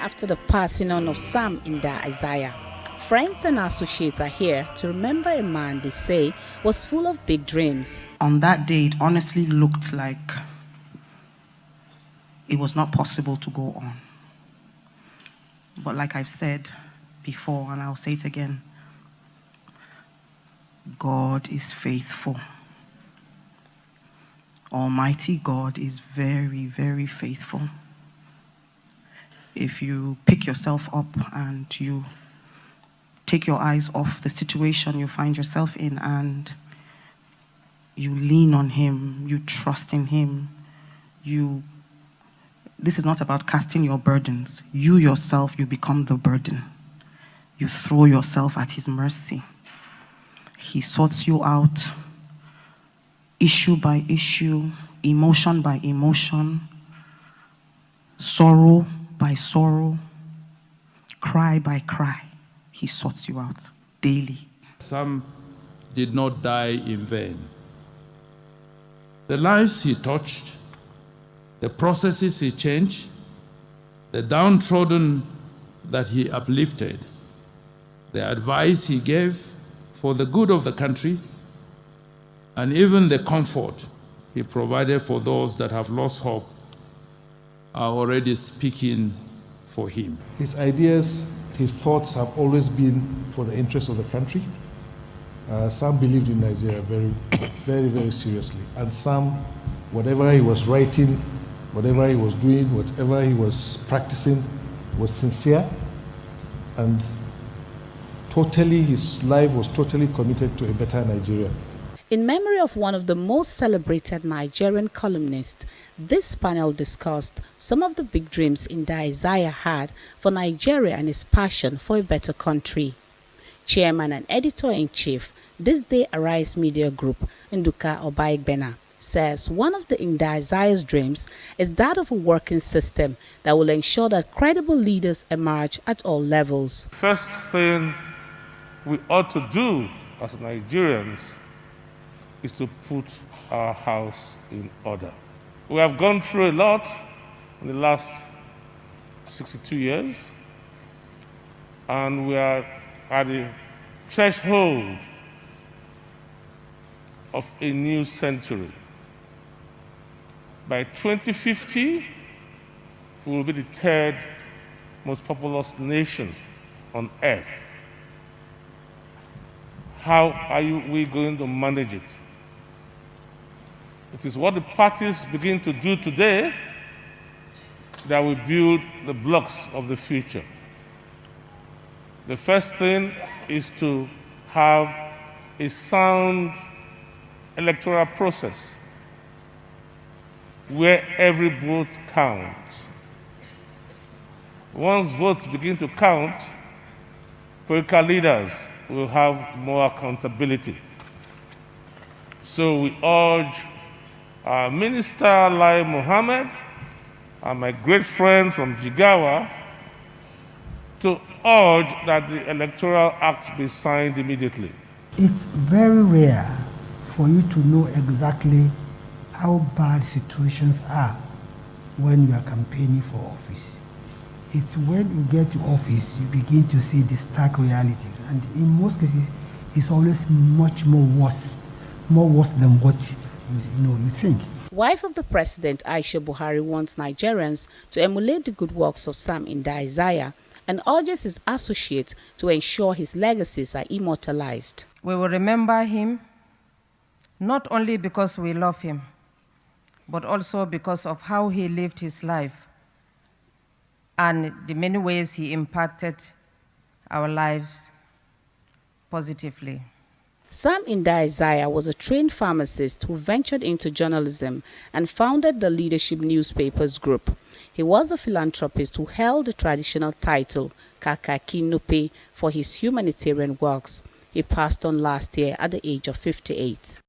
after the passing on of Sam Nda Isaiah. Friends and associates are here to remember a man they say was full of big dreams. On that day, it honestly looked like it was not possible to go on. But like I've said before, and I'll say it again, God is faithful. Almighty God is very, very faithful. If you pick yourself up and you take your eyes off the situation you find yourself in and you lean on Him, you trust in Him, this is not about casting your burdens. You yourself, you become the burden. You throw yourself at His mercy. He sorts you out, issue by issue, emotion by emotion, sorrow by sorrow, cry by cry. He sorts you out daily. Sam did not die in vain. The lives he touched, the processes he changed, the downtrodden that he uplifted, the advice he gave for the good of the country, and even the comfort he provided for those that have lost hope are already speaking for him. His ideas, his thoughts have always been for the interest of the country. Sam believed in Nigeria very, very, very seriously. And Sam, whatever he was writing, whatever he was doing, whatever he was practicing, was sincere, and totally, his life was totally committed to a better Nigeria. In memory of one of the most celebrated Nigerian columnists, this panel discussed some of the big dreams Nda Isaiah had for Nigeria and his passion for a better country. Chairman and Editor-in-Chief, This Day Arise Media Group, Nduka Obaigbena, says one of the Nda Isaiah's dreams is that of a working system that will ensure that credible leaders emerge at all levels. First thing we ought to do as Nigerians is to put our house in order. We have gone through a lot in the last 62 years, and we are at the threshold of a new century. By 2050, we will be the third most populous nation on earth. How are we going to manage it? It is what the parties begin to do today that will build the blocks of the future. The first thing is to have a sound electoral process where every vote counts. Once votes begin to count, political leaders will have more accountability. So we urge our Minister Lai Mohammed and my great friend from Jigawa to urge that the Electoral Act be signed immediately. It's very rare for you to know exactly how bad situations are when you are campaigning for office. It's when you get to office, you begin to see the stark realities. And in most cases, it's always much more worse than what you think. Wife of the President, Aisha Buhari, wants Nigerians to emulate the good works of Sam Nda Isaiah and urges his associates to ensure his legacies are immortalized. We will remember him not only because we love him, but also because of how he lived his life and the many ways he impacted our lives positively. Sam Nda Isaiah was a trained pharmacist who ventured into journalism and founded the Leadership Newspapers Group. He was a philanthropist who held the traditional title Kakaki Nupe for his humanitarian works. He passed on last year at the age of 58.